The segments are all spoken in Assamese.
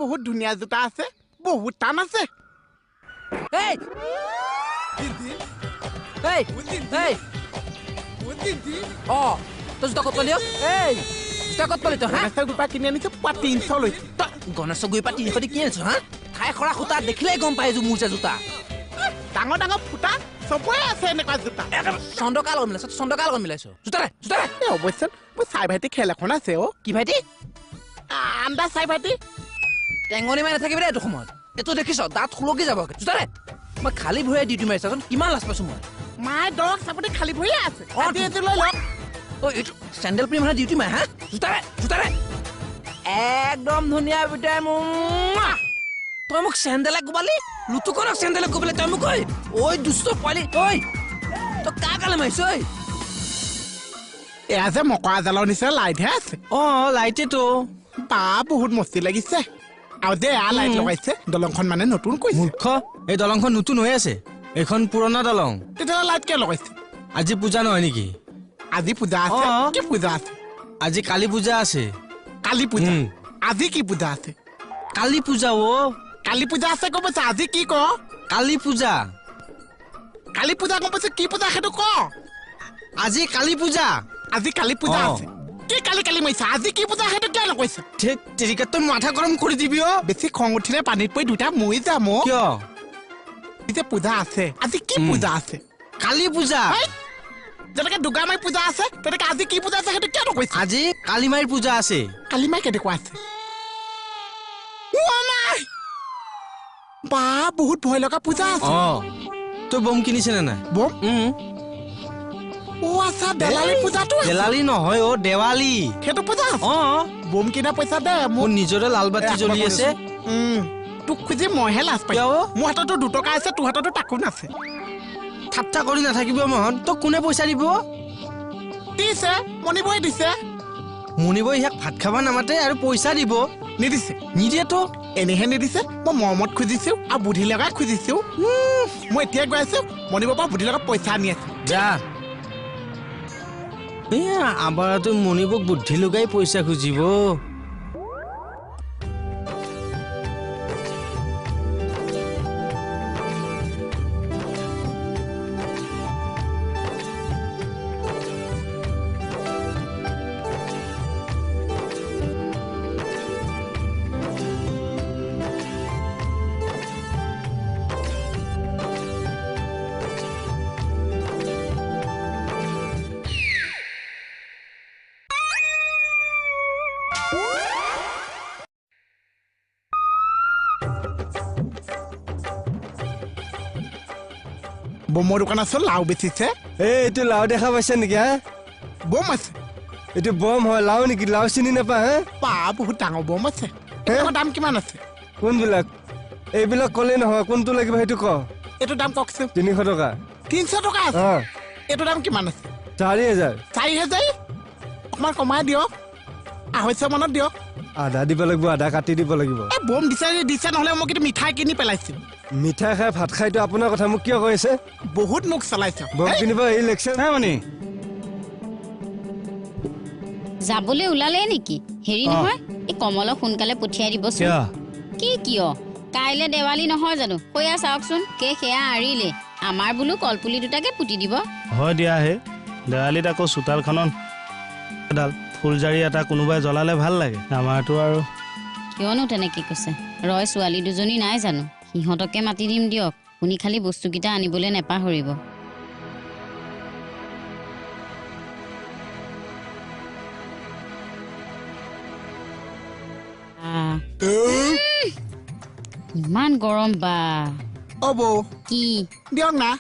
বহুত ধুনীয়া জোতা আছে বহুত টান আছে এই এই এই অ তো জোতা কত পালি এই জোতা কত পালি তো হা গণেশৰ গুপা কিনি আনিছে পুৱা 300 লৈছে গণেশৰ গুপা 300 দি কি আনিছ হা ঠাই খৰা খুটা দেখিলেই গম পাই যে মোৰ জোতা ডাঙৰ ডাঙৰ ফুটা চবৰে আছে এনেকুৱা জোতা চন্দকাল মিলাইছ জোতা ৰে অৱশ্যে মোৰ চাই ভাইটি খেল এখন আছে অ কি ভাইটি আন্দা চাই ভাইটি টেঙনি মাৰি নাথাকিবি দে এইটো সময়ত এইটো দেখিছ দাঁত খুলকি যাব জোতা ৰে মই খালী ভৰিয়ে ডিউটি মাৰিছচোন কিমান লাজ পাইছো মই মাই দৰক চাপতি খালী ভৰিয়ে আছে আজি এটো লৈ লওক ঐ এইটো চেণ্ডেল পিন্ধি মানে ডিউটি মাৰে হা জোতা ৰে একদম ধুনীয়া বিটাই তই মোক চেণ্ডেলে কোবালি লুটুকনক চেণ্ডেলে কোবালি তই মোক ঐ দুষ্ট পোৱালি ঐ তই কা কালে মাৰিছ ঐ এয়া যে মকৰা জালৰ নিচিনা লাইটহে আছে লাইটেতো বা বহুত মস্তি লাগিছে আৰু যে এয়া লাইট লগাইছে দলংখন মানে নতুন কৈছে মূৰ্খ এই দলংখন নতুন হৈ আছে এখন পুৰণা দলং তেতিয়াহ'লে লাইট কিয় লগাইছে আজি পূজা নহয় নেকি আজি পূজা আছে কি পূজা আছে আজি কালী পূজা আছে কালী পূজা আজি কি পূজা আছে কালী পূজা কালী পূজা আছে গম পাইছা আজি কি ক কালী পূজা গম পাইছে কি পূজা সেইটো ক আজি কালী পূজা আজি কালী পূজা আছে কি কালি মাৰিছা আজি কি পূজা সেইটো কিয় নকৈছে তেৰিকা তই মাথা গৰম কৰি দিবি বেছি খং উঠিলে পানীত পৰি দুটা মৰি যাম কিয় যে পূজা আছে আজি কি পূজা আছে কালী পূজা যেনেকে দুৰ্গামাই পূজা আছে তেনেকে আজি কি পূজা আছে সেইটো কিয় নকৈছে আজি কালীমাইৰ পূজা আছে কালীমাই কেনেকুৱা আছে বা বহুত ভয় লগা পূজা আছে তই বম কিনিছেনে নাই বম আচ্ছা দেৱালী পূজাটো দেৱালী নহয় দেৱালী সেইটো পূজা বম কিনা পইচা দে মোৰ নিজৰে লাল বাতি জ্বলি আছে তোক খুজি মইহে লাজ পাইছো মোৰ হাততো 2 টকা আছে তোৰ হাততো তাকো নাছে ঠাট্টা কৰি নাথাকিব মহন তোক কোনে পইচা দিব দিছে মনিবই দিছে মনিবই ইয়াক ভাত খাব নামাতে আৰু পইচা দিব নিদিছে নিদিয়েতো এনেহে নিদিছে মই মৰমত খুজিছো আৰু বুদ্ধি লগাই খুজিছো মই এতিয়া গৈ আছো মনিবৰ পৰা বুদ্ধি লগাই পইচা আনি আছো যা আবাৰতো মনিবক বুদ্ধি লগাই পইচা খুজিব বমৰ দোকান আছে লাও বেচিছে এইটো লাও দেখা পাইছে নেকি হা বম আছে এইটো বম হয় লাও নেকি লাও চিনি নাপা হা পা বহুত ডাঙৰ বম আছে এটাৰ দাম কিমান আছে কোনবিলাক এইবিলাক কলে নহয় কোনটো লাগিব সেইটো ক এইটো দাম কওকচোন 300 টকা 300 টকা আছে এইটো দাম কিমান আছে 4000 অকমান কমাই দিয়ক 250 মানত দিয়ক আধা দিব লাগিব আধা কাটি দিব লাগিব বম দিছে নহলে মই কিন্তু মিঠাই কিনি পেলাইছিল মিঠাই খাই ভাত খাইতো আপোনাৰ কথা মোক কিয় কৈছে বহুত মুখ চলাইছে বম কিনিব এই লেকচাৰ নাই মানে যাবলৈ ওলালে নেকি হেৰি নহয় এই কমলক সোনকালে পঠিয়াই দিবচোন কিয় কাইলে দেৱালী নহয় জানো কয়া চাওকচোন কে সেয়া আৰিলে আমাৰ বুলু কলপুলি দুটাকে পুতি দিব হয় দিয়া হে দেৱালীত আকৌ চোতালখনত এডাল ফুলজাৰি এটা কোনোবাই জ্বলালে ভাল লাগে আমাৰতো আৰু কিয়নো তেনেকে কৈছে ৰয় ছোৱালী দুজনী নাই জানো সিহঁতকে মাতি দিম দিয়ক শুনি খালি বস্তুকেইটা আনিবলৈ নেপাহৰিব ইমান গৰম বা বৌ কি দিয়ক না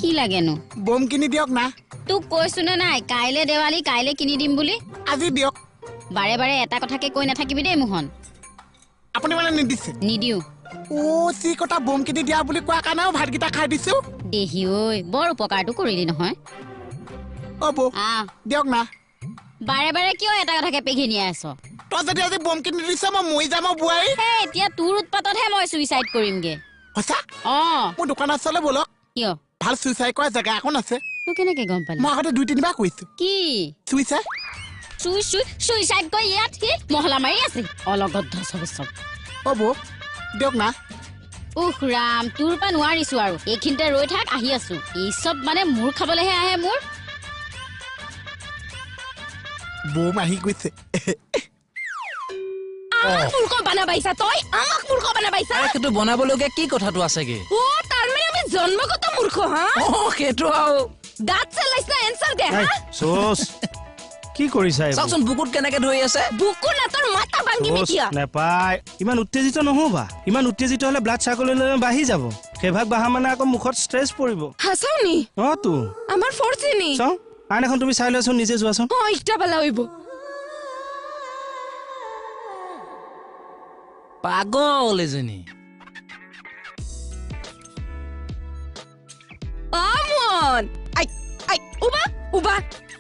কি লাগেনো বম কিনি দিয়ক না তোক কৈছো নে নাই কাইলে দেৱালী কাইলে কিনি দিম বুলি আজি দিয়ক বাৰে বাৰে এটা কথাকে কৈ নাথাকিবি দেই মোহন আপুনি মানে নিদিছে নিদিও চি কথা বম কিনি দিয়া বুলি কোৱা কাৰণেও ভাতকেইটা খাই দিছো দেহি ঐ বৰ উপকাৰটো কৰিলি নহয় বৌ দিয়ক না বাৰে বাৰে কিয় এটা কথাকে পেঘি নিয়ে আছ তই যদি আজি বম কিনি দিছ মই মৰি যাম বোৱাৰী এতিয়া তোৰ উৎপাততহে মই চুইচাইড কৰিমগে সঁচা মোৰ দোকান আছলে বলক কিয় ভাল চুইচাই কৰা জেগা এখন আছে তই কেনেকে গম পালি মই আগতে 2-3 বাৰ কৈছো কি চুইচাই চুইচাইড কৈ ইয়াত কি মহলা মাৰি আছে অলগদ্ধ চব হ'ব দিয়ক না উহ ৰাম তোৰ পৰা নোৱাৰিছো আৰু এইখিনিতে ৰৈ থাক আহি আছো এই চব মানে মোৰ খাবলৈহে আহে মোৰ বৌম আহি গৈছে মূৰ্খ বনাবাইছা তই আমাক মূৰ্খ বনাবাইছা সেইটো বনাবলগীয়া কি কথাটো আছেগে ও তাৰ মানে আমি জন্মগত মূৰ্খ হা সেইটো আৰু দাঁত চেলাইছ না এনসাৰ দে হা চোচ কি কৰিছা এইবোৰ? চাওকচোন বুকুত কেনেকে ধৰি আছে বুকু না তোৰ মাথা ভাঙি চোচ মিটিয়া নেপায় ইমান উত্তেজিত নহবা ইমান উত্তেজিত হলে ব্লাড চাৰ্কুলেশ্যন বাঢ়ি যাব সেইভাগ বাঢ়া মানে আকৌ মুখত ষ্ট্ৰেছ পৰিব হাসাওনি তো আমাৰ ফোৰ্সে নি চাও আইন এখন তুমি চাই লোৱাচোন নিজে যোৱাচোন ও ইটা বালা হইব পাগল এজনী আমন আই আই উবা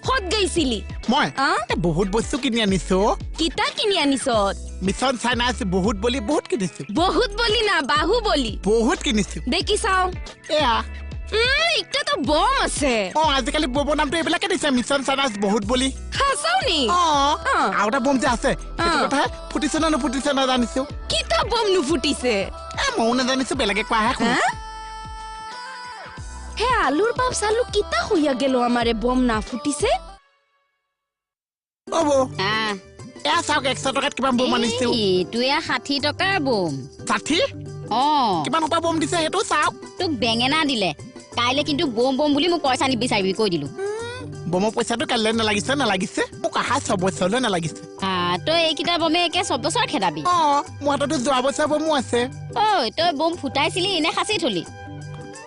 খত গৈছিলি মই আ বহুত বস্তু কিনি আনিছো কিতা কিনি আনিছত মিছন চাইনা আছে বহুত বুলি বহুত কিনিছো বহুত বলি না বাহু বলি বহুত কিনিছো দেখি চাও এয়া ইটা তো বম আছে আজিকালি বব নামটো এইবিলাকে দিছে মিছন চাইনা বহুত বুলি হাসাওনি আৰু এটা বম যে আছে সেইটো কথা ফুটিছে না নুফুটিছে নাজানিছো কিতা বম নুফুটিছে ময়ো নাজানিছো বেলেগে কোৱাহে শুনো হে আলুর বাপ সালু কিতা হইয়া গেল আমারে বম না ফুটিছে হ'ব আহ এয়া চাওক 100 টকাত কিমান বম আনিছো এইটোৱে 60 টকাৰ বম 60 কিমান সোপা বম দিছে সেইটো চাওক তোক বেঙেনা দিলে কাইলে কিন্তু বম বম বুলি মোক পইচা নিবিচাৰিবি কৈ দিলো বমৰ পইচাটো কাইলৈ নালাগিছে মোক আহা 6 বছৰলৈ নালাগিছে তই এইকেইটা বমে একে 6 বছৰ খেদাবি মোৰ হাততো যোৱা বছৰ বমো আছে ঐ তই বম ফুটাইছিলি নে সাঁচি থলি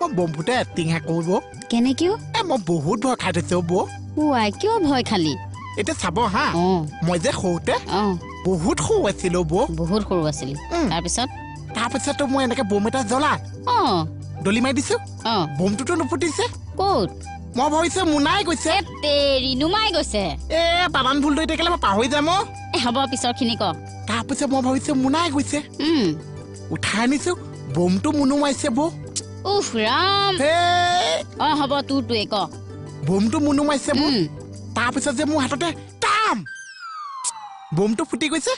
মই বম ফুটাই এক্টিংহে কৰিব কেনেকেও মই বহুত ভয় খাই থৈছো বৌ আই কিয় ভয় খালি এতিয়া চাব হা মই যে সৰুতে বহুত সৰু আছিলো বৌ বহুত সৰু আছিলি তাৰপিছতো মই এনেকে বম এটা জ্বলা দলি মাৰি দিছো বমটোতো নুফুটিছে ক'ত মই ভাবিছো মুনাই গৈছে তেৰি নুমাই গৈছে বানান ভুল ধৰি থাকিলে মই পাহৰি যাম হ'ব পিছৰ খিনি ক তাৰপিছত মই ভাবিছো মুনাই গৈছে উঠাই আনিছো বমটো মুনুমাইছে বৌ উফ ৰাম হ'ব তোৰটোৱে ক বমটো মুনুমাইছে বৌ তাৰপিছত যে মোৰ হাততে টাম বমটো ফুটি গৈছে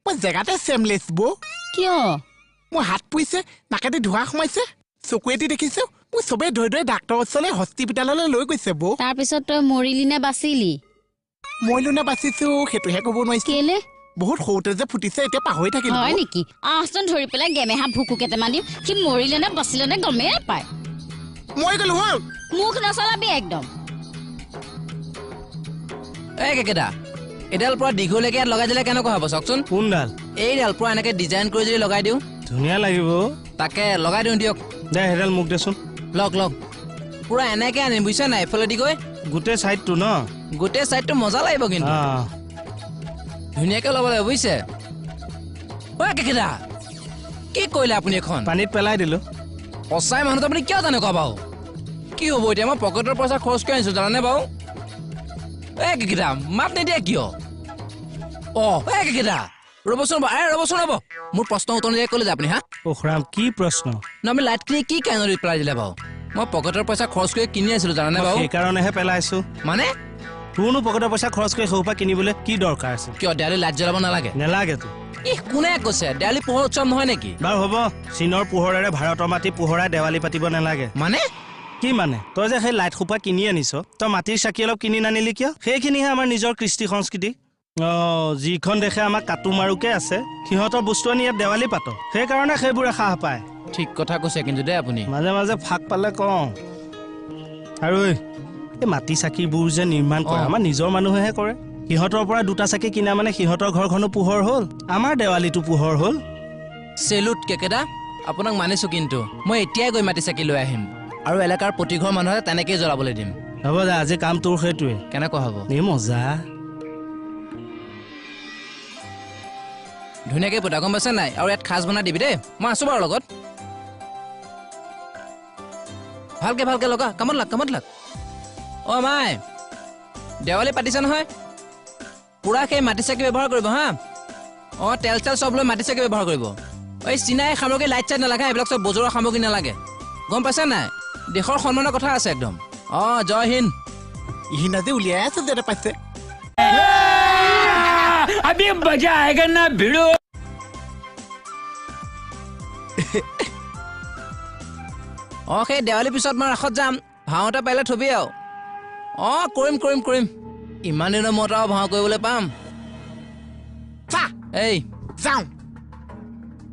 মই জেগাতে চেমলেছ বৌ কিয় মোৰ হাত পুৰিছে নাকেদি ধোঁৱা সোমাইছে চকুৱেদি দেখিছো মই চবে ধৰি ধৰি ডাক্তৰৰ ওচৰলৈ হস্পিটেললৈ লৈ গৈছে বৌ তাৰপিছত তই মৰিলি নে বাচিলি মইলো নে বাচিছো সেইটোহে ক'ব নোৱাৰিছো কেলে বহুত সৰুতে যে ফুটিছে এতিয়া পাহৰি থাকিলো হয় নেকি আহচোন ধৰি পেলাই গেমেহা ভুকু কেইটামান দিম সি মৰিলে নে বাচিলে নে গমেই নাপায় মই গলো হ'ল মুখ নচলাবি একদম কেকেটা এডাল পৰা দীঘলৈকে ইয়াত লগাই দিলে কেনেকুৱা হ'ব চাওকচোন কোনডাল এইডাল পৰা এনেকে ডিজাইন কৰি যদি লগাই দিওঁ ধুনীয়া লাগিব তাকে লগাই দিওঁ দিয়ক দে সেইডাল মোক দেচোন লগ পুৰা এনেকে আনিম বুজিছা নাই এইফালেদি গৈ গোটেই চাইডটো ন গোটেই চাইডটো মজা লাগিব কিন্তু ধুনীয়াকে ল'ব লাগিব বুজিছে কেকেটা কি কৰিলে আপুনি এখন পানীত পেলাই দিলো সঁচাই মানুহটো আপুনি কিয় তেনেকুৱা বাৰু কি হ'ব এতিয়া মই পকেটৰ পইচা খৰচ কৰি আনিছো জানানে বাৰু কেকেটা মাত নিদিয়ে কিয় কেকেটা ৰ'বচোন ৰ'ব মোৰ প্ৰশ্ন উত্তৰ নিদিয়ে ক'লে যে আপুনি হা অখৰাম কি প্ৰশ্ন আমি লাইটখিনি কি কাৰণে পেলাই দিলে বাৰু মই পকেটৰ পইচা খৰচ কৰি কিনি আছিলো জানানে বাৰু সেইকাৰণেহে পেলাইছো মানে তোৰনো পকেটৰ পইচা খৰচ কৰি সৰুৰ পৰা কিনিবলৈ কি দৰকাৰ আছে কিয় দেৱালী লাইট জ্বলাব নালাগে নেলাগেতো কোনে কৈছে দেৱালী পোহৰ উৎসৱ নহয় নেকি বাৰু হ'ব চীনৰ পোহৰেৰে ভাৰতৰ মাটি পোহৰাই দেৱালী পাতিব নালাগে মানে কি মানে তই যে সেই লাইট সোপা কিনি আনিছ তই মাটিৰ চাকি অলপ কিনি নানিলি কিয় সেইখিনিহে আমাৰ নিজৰ কৃষ্টি সংস্কৃতি যিখন দেশে আমাক কাটু মাৰুকে আছে সিহঁতৰ বস্তু আনি ইয়াত দেৱালী পাত সেইকাৰণে সেইবোৰে সাহ পায় ঠিক কথা কৈছে কিন্তু দেই আপুনি মাজে মাজে ফাক পালে কওঁ আৰু এই মাটি চাকিবোৰ যে নিৰ্মাণ কৰে আমাৰ নিজৰ মানুহেহে কৰে সিহঁতৰ পৰা দুটা চাকি কিনা মানে সিহঁতৰ ঘৰখনো পোহৰ হ'ল আমাৰ দেৱালীটো পোহৰ হ'ল চেলুট কেকেটা আপোনাক মানিছো কিন্তু মই এতিয়াই গৈ মাটি চাকি লৈ আহিম আৰু এলেকাৰ প্ৰতি ঘৰ মানুহে তেনেকেই জ্বলাবলৈ দিম হ'ব দে আজি কাম তোৰ সেইটোৱে কেনেকুৱা হ'ব মজা ধুনীয়াকে পোতা গম পাইছে নাই আৰু ইয়াত খাজ বনাই দিবি দেই মই আছো বাৰু লগত ভালকে লগা কামত লাগ মাই দেৱালী পাতিছে নহয় পুৰা সেই মাটি চাকি ব্যৱহাৰ কৰিব হা তেল চেল চব লৈ মাটি চাকি ব্যৱহাৰ কৰিব এই চিনাই সামগ্ৰী লাইট চাইট নালাগে এইবিলাক চব বজোৱা সামগ্ৰী নালাগে গম পাইছে নাই দেশৰ সন্মানৰ কথা আছে একদম জয় হিন্দ ইহিনা যে উলিয়াই আছে যে পাইছে अभी मजा आएगा ना भिड़ो সেই দেৱালীৰ পিছত মই ৰাসত যাম ভাওঁতে পাৰিলে থবি আৰু কৰিম ইমান দিনৰ মূৰত আৰু ভাও কৰিবলৈ পাম চা এই যাওঁ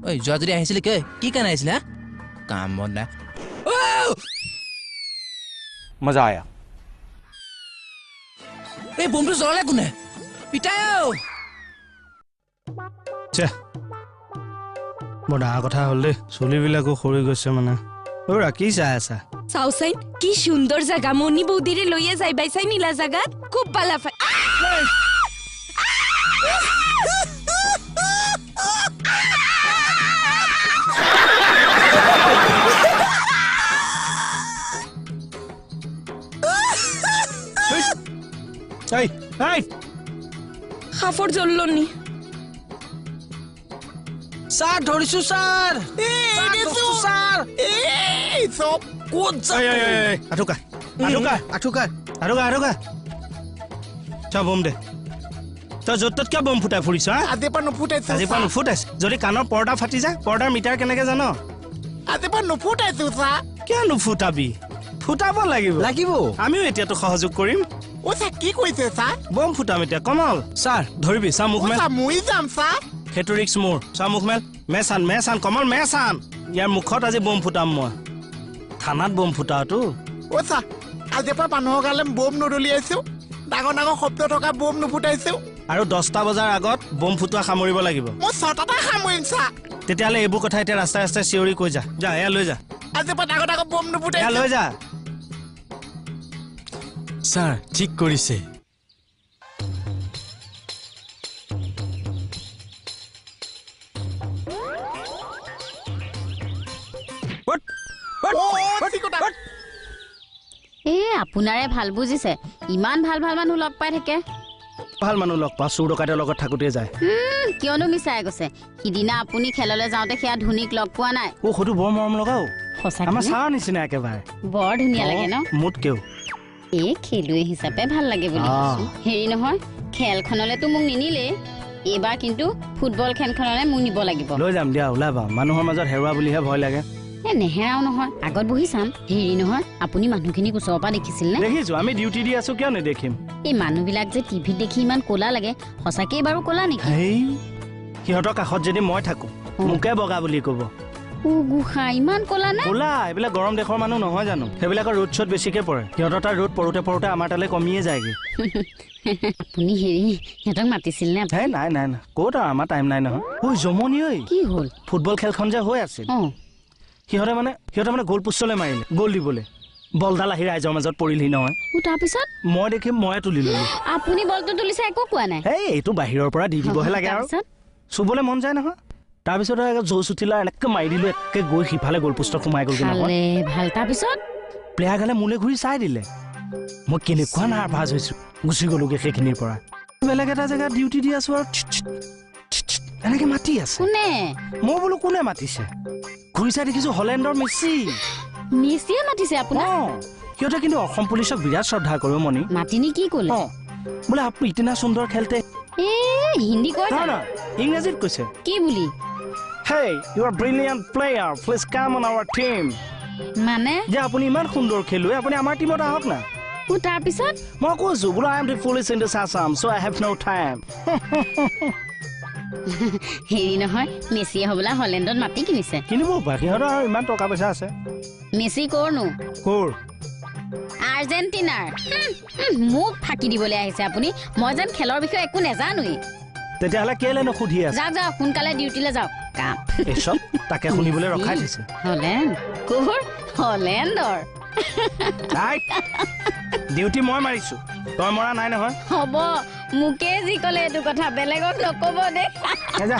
ঐ যোৱা যদি আহিছিলি কি কাৰণে আহিছিলে হা কাম বন নাই मजा आया এই বোমটো জ্বলালে কোনে পিতাই বৰ ডাঙৰ কথা হ'ল দেই চুলিবিলাকো সৰি গৈছে মানে কি চাই আছা চাওচাইন কি সুন্দর জায়গা মনি বৌদিরে লইয়া যাইবাই চাই নীলা জায়গাত খুব পালা খাফর জ্বলল নি স্যার ধরিছো স্যার স্যার চব ক'ত বম দে তই য'ত ত'ত কিয় বম ফুটাই ফুৰিছ আজিৰ পৰা নুফুটাইছো আজিৰ পৰা নুফুটাইছ যদি কাণৰ পৰ্দা ফাটি যায় পৰ্দাৰ মিটাৰ কেনেকে জান আজিৰ পৰা নুফুটাইছো চা কিয় নুফুটাবি ফুটাব লাগিব আমিও এতিয়াতো সহযোগ কৰিম চা কি কৈছে চা বম ফুটাম এতিয়া কমল স্যাৰ ধৰিবি চা মুখ মেল মই যাম চা সেইটো ৰিক্স মোৰ চা মুখ মেল মেচান কমল মেচান ইয়াৰ মুখত আজি বম ফুটাম মই থানাত বম ফুটাওতো চা আজিৰ পৰা মানুহৰ কাৰণে বম নদলিয়াইছো ডাঙৰ ডাঙৰ শব্দ থকা বম নুফুটাইছো আৰু 10টা বজাৰ আগত বম ফুটোৱা সামৰিব লাগিব মই 6টাতে সামৰিম চা তেতিয়াহ'লে এইবোৰ কথা এতিয়া ৰাস্তাই ৰাস্তাই চিঞৰি কৈ যা এয়া লৈ যা আজিৰ পৰা ডাঙৰ ডাঙৰ বম এয়া নুফুটাইছো লৈ যা স্যাৰ ঠিক কৰিছে আপোনাৰে ভাল বুজিছে ইমান ভাল মানুহ লগ পাই থাকে ভাল মানুহ লগ পা চুৰ ডকাইতৰ লগত থাকোঁতে যায় কিয়নো মিছাই গৈছে সিদিনা আপুনি খেললৈ যাওঁতে সেয়া ধুনীক লগ পোৱা নাই সৰু বৰ মৰম লগাও আমাৰ সঁচাকৈ চাৰ নিচিনা একেবাৰে বৰ ধুনীয়া লাগে ন মোতকেও এই খেলুৱৈ হিচাপে ভাল লাগে বুলি কৈছো হেৰি নহয় খেলখনলেতো মোক নিনিলে এইবাৰ কিন্তু ফুটবল খেলখনলৈ মোক নিব লাগিব লৈ যাম দিয়া ওলাবা মানুহৰ মাজত হেৰুৱা বুলিহে ভয় লাগে নেহেৰাও নহয় আগত বহি চাম হেৰি নহয় আপুনি মানুহখিনিক ওচৰৰ পৰা দেখিছিল নে দেখিছো আমি ডিউটি দি আছো কিয় নেদেখিম এই মানুহবিলাক যে টিভিত দেখি ইমান ক'লা লাগে সঁচাকেই বাৰু ক'লা নেকি সিহঁতৰ কাষত যদি মই থাকো মোকে বগা বুলি ক'ব গুহা ইমান ক'লা নে ক'লা এইবিলাক গৰম দেশৰ মানুহ নহয় জানো সেইবিলাকৰ ৰ'দ চ'দ বেছিকে পৰে সিহঁতৰ তাৰ ৰ'দ পৰোতে আমাৰ তালৈ কমিয়ে যায়গৈ আপুনি হেৰি সিহঁতক মাতিছিল নে নাই ক'ত আৰু আমাৰ টাইম নাই নহয় ঐ জমনি ঐ কি হ'ল ফুটবল খেলখন যে হৈ আছিল সিহঁতে মানে গ'ল পোষ্টলৈ মাৰিলে গ'ল দিবলৈ বলডাল আহি ৰাইজৰ মাজত পৰিলহি নহয় তাৰপিছত মই দেখি ময়ে তুলি ললো আপুনি বলটো তুলিছে একো কোৱা নাই এইটো বাহিৰৰ পৰা দি দিবহে লাগে আৰু চুবলৈ মন যায় নহয় তাৰপিছত জোচ উঠিলে এনেকে মাৰি দিলো একে গৈ সিফালে গ'ল পোষ্টত সোমাই গ'ল ভাল তাৰপিছত প্লেয়াৰ গালে মোলৈ ঘূৰি চাই দিলে মই কেনেকুৱা নাৰ্ভাছ হৈছো গুচি গ'লোগে সেইখিনিৰ পৰা বেলেগ এটা জেগাত ডিউটি দি আছো আৰু এনেকে মাতি আছে কোনে মই বোলো কোনে মাতিছে ঘূৰি চাই দেখিছো হলেণ্ডৰ মেছিয়ে মাতিছে আপোনাক সিহঁতে কিন্তু অসম পুলিচক বিৰাট শ্ৰদ্ধা কৰো মনি মাতিনি কি ক'লে বোলে আপনি ইতনা সুন্দৰ খেলতে হিন্দী কয় না ইংৰাজীত কৈছে কি বুলি Hey, you are a brilliant player. Please come on our team. মানে যে আপুনি ইমান সুন্দৰ খেলুৱৈ আপুনি আমাৰ টিমত আহক না তাৰপিছত মই কৈছো বোলো I am the police in this Assam, so I have no time. হেৰি নহয় মেছিয়ে হ'বলা হলেণ্ডত মাটি কিনিছে কিনিব পাৰে সিহঁতৰ আৰু ইমান টকা পইচা আছে মেছি ক'ৰনো ক'ৰ আৰ্জেণ্টিনাৰ মোক ফাঁকি দিবলৈ আহিছে আপুনি মই যেন খেলৰ বিষয়ে একো নেজানোৱেই তেতিয়াহ'লে কেলে নুসুধি আছে যাওক সোনকালে ডিউটিলৈ যাওক কাম এইচব তাকে শুনিবলৈ ৰখাই দিছে হলেণ্ড ক'ৰ হলেণ্ডৰ ডিউটি মই মাৰিছো তই মৰা নাই নহয় হ'ব মোকে যি ক'লে এইটো কথা বেলেগক নক'ব দেই যা